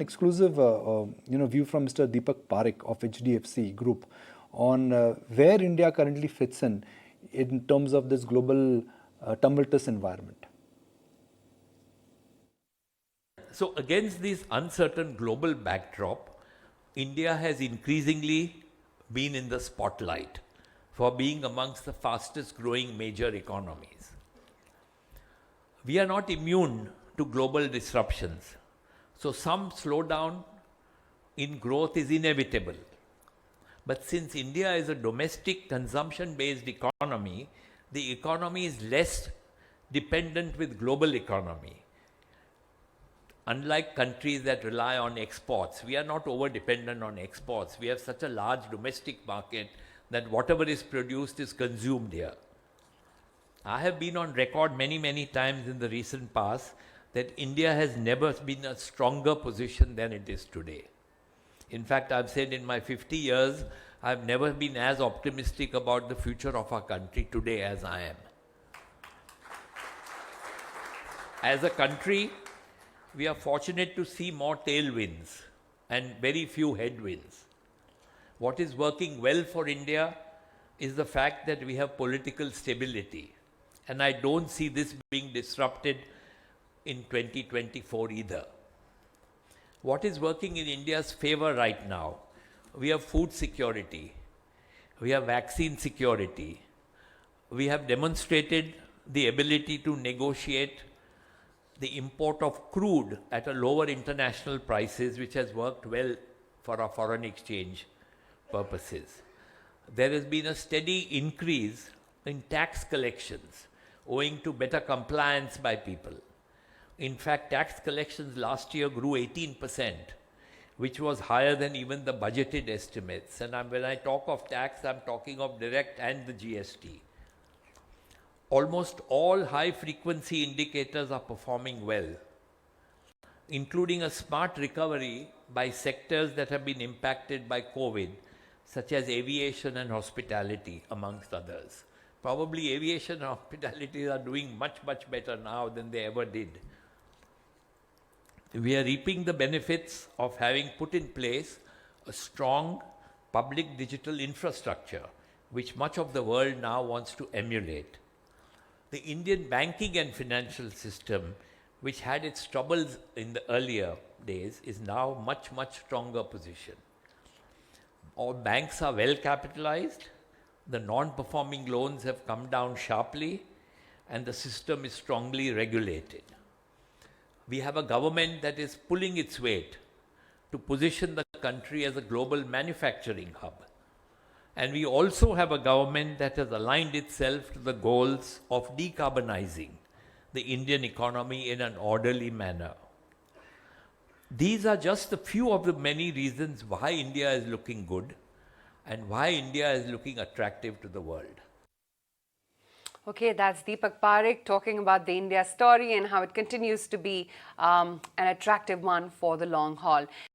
exclusive view from Mr. Deepak Parekh of HDFC Group on where India currently fits in terms of this global tumultuous environment. So against this uncertain global backdrop, India has increasingly been in the spotlight for being amongst the fastest growing major economies. We are not immune to global disruptions, so some slowdown in growth is inevitable. But since India is a domestic consumption-based economy, the economy is less dependent with global economy. Unlike countries that rely on exports, we are not over-dependent on exports. We have such a large domestic market that whatever is produced is consumed here. I have been on record many times in the recent past that India has never been in a stronger position than it is today. In fact, I've said in my 50 years, I've never been as optimistic about the future of our country today as I am. As a country, we are fortunate to see more tailwinds and very few headwinds. What is working well for India is the fact that we have political stability. And I don't see this being disrupted in 2024 either. What is working in India's favor right now? We have food security. We have vaccine security. We have demonstrated the ability to negotiate the import of crude at a lower international prices, which has worked well for our foreign exchange purposes. There has been a steady increase in tax collections owing to better compliance by people. In fact, tax collections last year grew 18%, which was higher than even the budgeted estimates. And when I talk of tax, I'm talking of direct and the GST. Almost all high-frequency indicators are performing well, including a smart recovery by sectors that have been impacted by COVID, such as aviation and hospitality, amongst others. Probably aviation and hospitality are doing much better now than they ever did. We are reaping the benefits of having put in place a strong public digital infrastructure, which much of the world now wants to emulate. The Indian banking and financial system, which had its troubles in the earlier days, is now much stronger position. All banks are well capitalized, the non-performing loans have come down sharply, and the system is strongly regulated. We have a government that is pulling its weight to position the country as a global manufacturing hub. And we also have a government that has aligned itself to the goals of decarbonizing the Indian economy in an orderly manner. These are just a few of the many reasons why India is looking good and why India is looking attractive to the world. Okay, that's Deepak Parekh talking about the India story and how it continues to be an attractive one for the long haul.